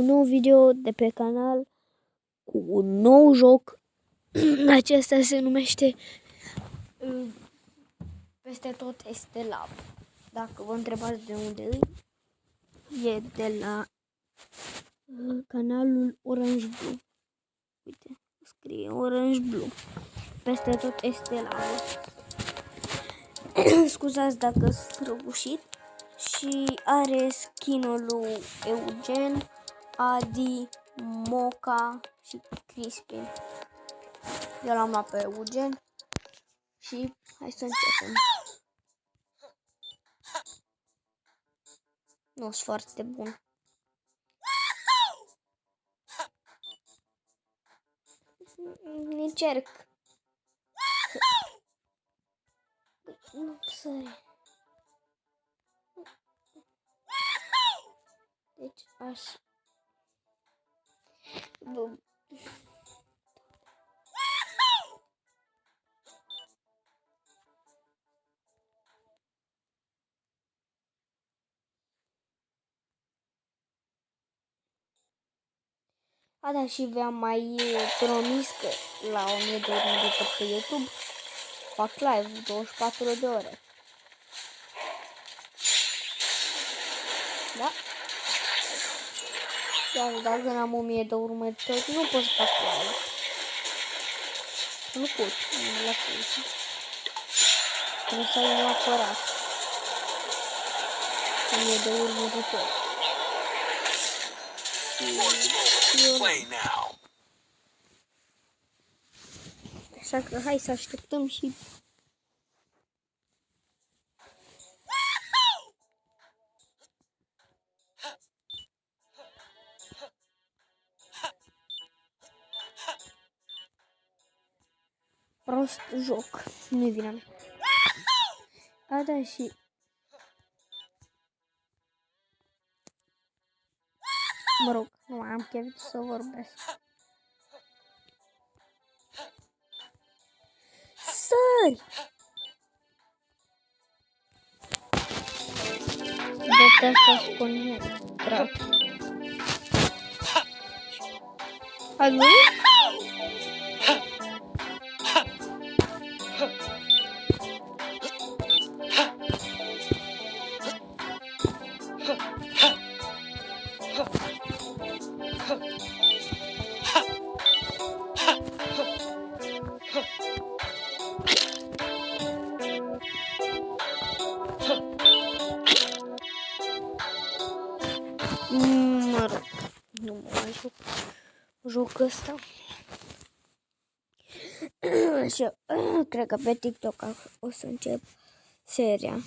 nou video de pe canal cu un nou joc. Acesta se numește Peste tot este lavă. Dacă vă întrebați de unde e de la canalul Orange Blue. Uite, scrie Orange Blue. Peste tot este lavă. Scuzați dacă sunt răgușit. Și are skin-ul lui Eugen, Adi, Moca și Crispin. Eu l-am luat pe Eugen și hai să începem. Nu sunt foarte bun. Încerc. Nu sări. Deci așa. A, da, și v-am mai promis că la 1000 de urmăritori pe YouTube fac live 24 de ore. Da? Chiar dacă n-am 1000 de urmăritori, nu pot să fac live. Nu pot, nu la fel. Trebuie să ai neapărat 1000 de urmăritori. Așa că hai să așteptăm și prost joc. Nu-i vina mea. A, da, și mă rog, nu mai am chef să vorbesc. Sări! De asta spune drag. Alo? Mă rog, nu mă mai joc ăsta. Și cred că pe TikTok o să încep seria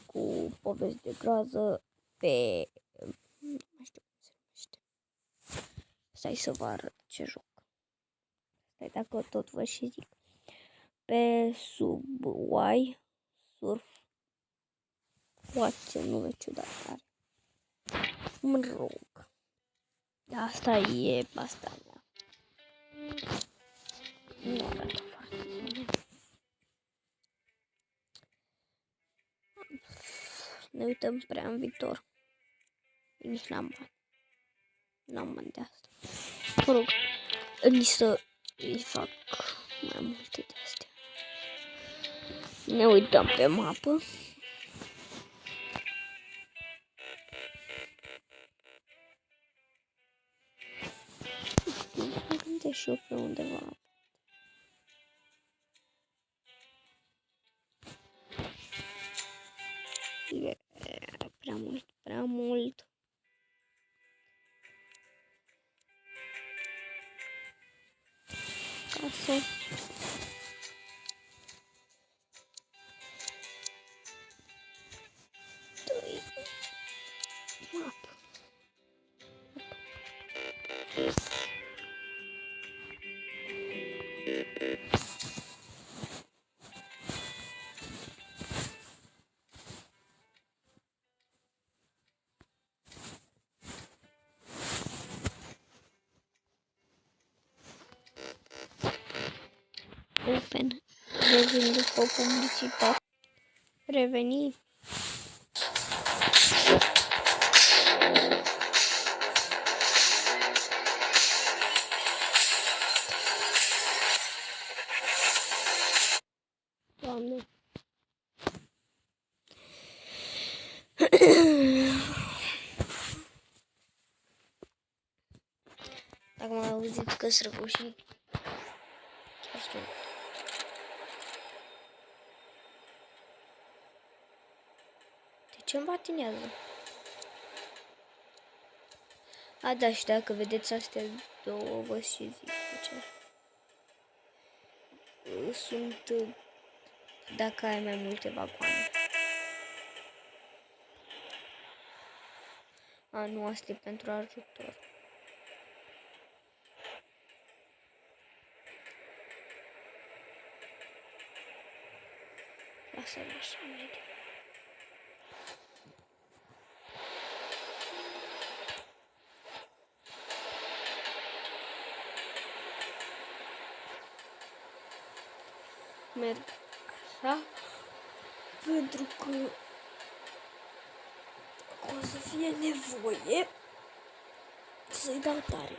cu povesti de groază pe... Nu știu cum se numește. Stai să vă arăt ce joc. Stai dacă tot vă și zic. Pe Subway Surf. Ce nume ciudat are. Mă rog. Asta e asta mea. Nu arată foarte bine. Ne uităm prea în viitor. Nici n-am bani. N-am bani de asta. Mă rog, nici să îi fac mai multe de astea. Ne uităm pe mapă. Mă gândesc și eu pe undeva. Prea mult. Casă. Mapă. Open. Revin după publicitate. Reveni. Dacă m-am auzit că străbușit, chiar sunt. De ce îmi batinează? A, da, și dacă vedeți astea două, vă și zic ce. Sunt, dacă ai mai multe vagoane. A, nu, asta e pentru ajutor. Lasă-l așa, mediu. Merg așa, pentru că o să fie nevoie să-i dau tare.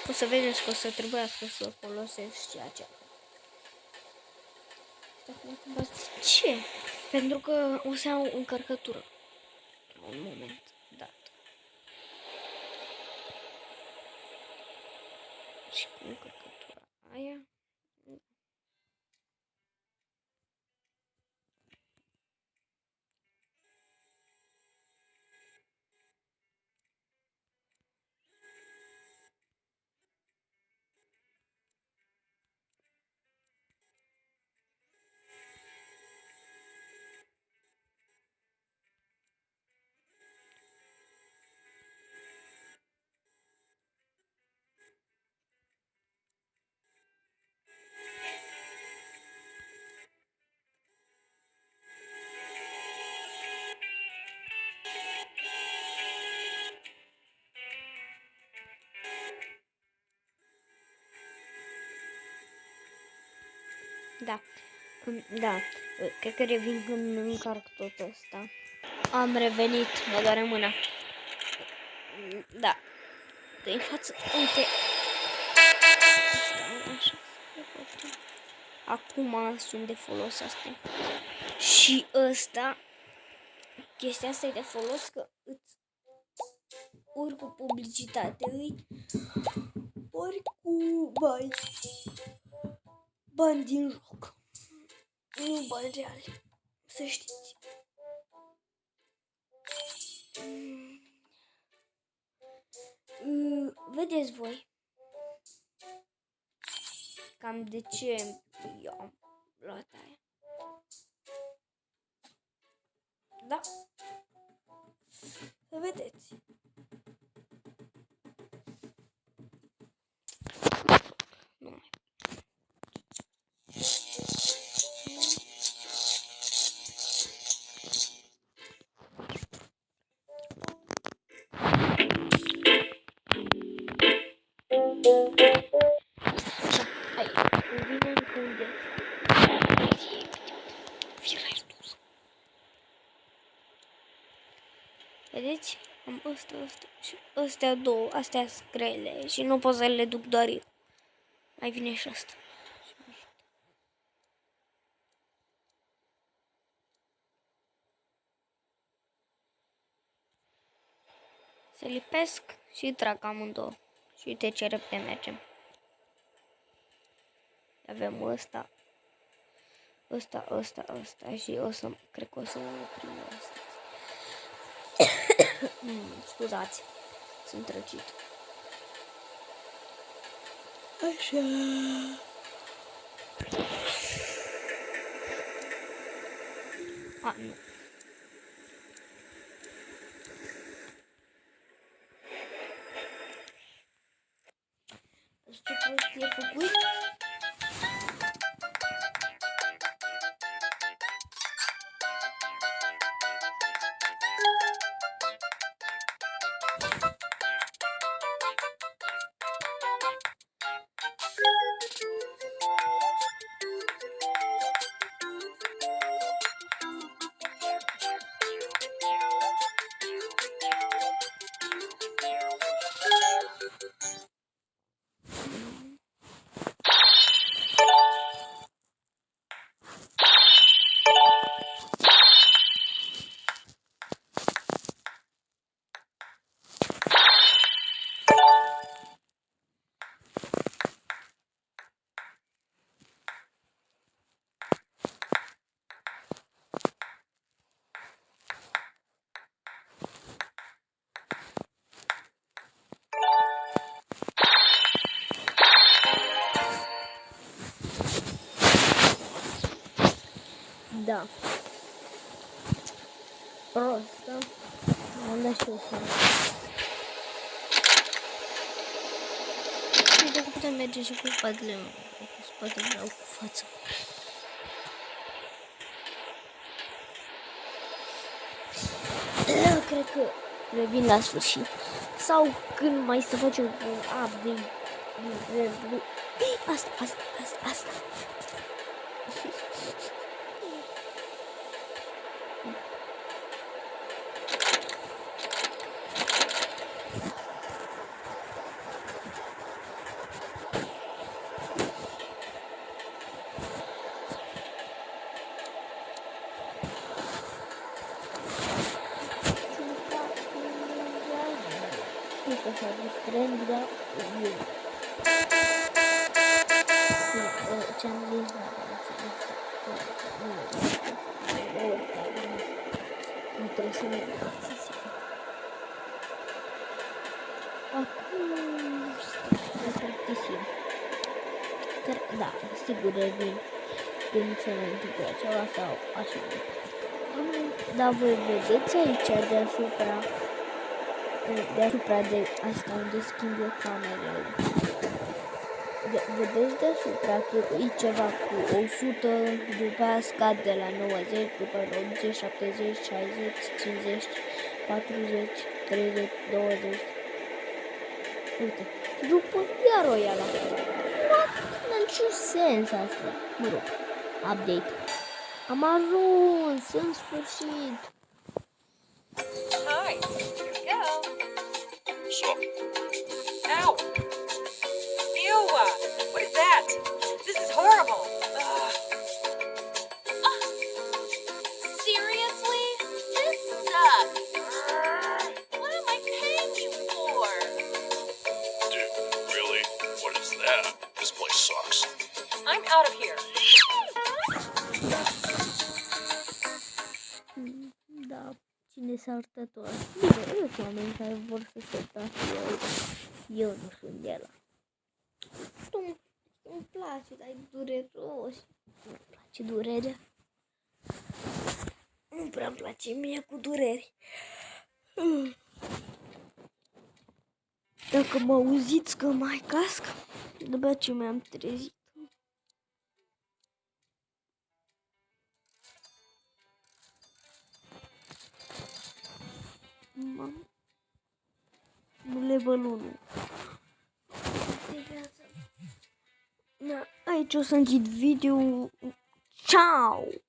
O să vedeți că o să trebuiască să folosesc ceea ce. Ce? Pentru că o să iau încărcătură. Un moment dat. Și cu încărcătura aia. Da. Da. Cred că revin când încarc tot ăsta. Am revenit. Mă doare mâna. Da. Dă-i în față. Uite. Așa. Acum sunt de folos astea. Și ăsta. Chestia asta e de folos că îți ori cu publicitate ori cu bani. Bani din joc. Nu bani reali. Să știți. Vedeți voi cam de ce eu am luat aia. Da? Să vedeți. Nu mai. Vedeți? Am ăsta și astea două, astea sunt grele și nu pot să le duc doar eu. Mai vine și asta. Se lipesc și trag amândouă. Și uite ce repede mergem. Avem ăsta și cred că o să oprim ăsta. Scuzați, sunt răcit. Așa. A, nu. Ce prostie făcut? Da. Prostă. Am dat și eu să... Uite că putem merge și cu spatele. Cu spatele sau cu fața. Cred că revin la sfârșit. Sau când mai să facem un update. Asta. Că s-a dus trend, dar ce-am zis, nu trebuie să ne acum ne plictisim. Da, sigur revin când se mai întâmplă ceva sau așa. Dar voi vedeți aici deasupra de asta unde schimb eu camerele. Vedeți deasupra că e ceva cu 100, după aia scad de la 90, după 80, 70, 60, 50, 40, 30, 20. Uite, după iar o ia la fel. Nu are niciun sens asta. Mă rog, update. Am ajuns în sfârșit. Hi, here we go. So. Ow! Ew! What is that? This is horrible. Seriously? This sucks. What am I paying you for? Dude, really? What is that? This place sucks. I'm out of here. Da, cine s-a tot? Bine, eu sunt oameni care vor să se tace, eu nu sunt de ăla. Îmi place, dar e dureros. Nu-mi place durerea. Nu prea îmi place mie cu dureri. Dacă mă auziți că mai casc, după ce mi-am trezit. Level 1. Da, aici o să închid video. Ciao!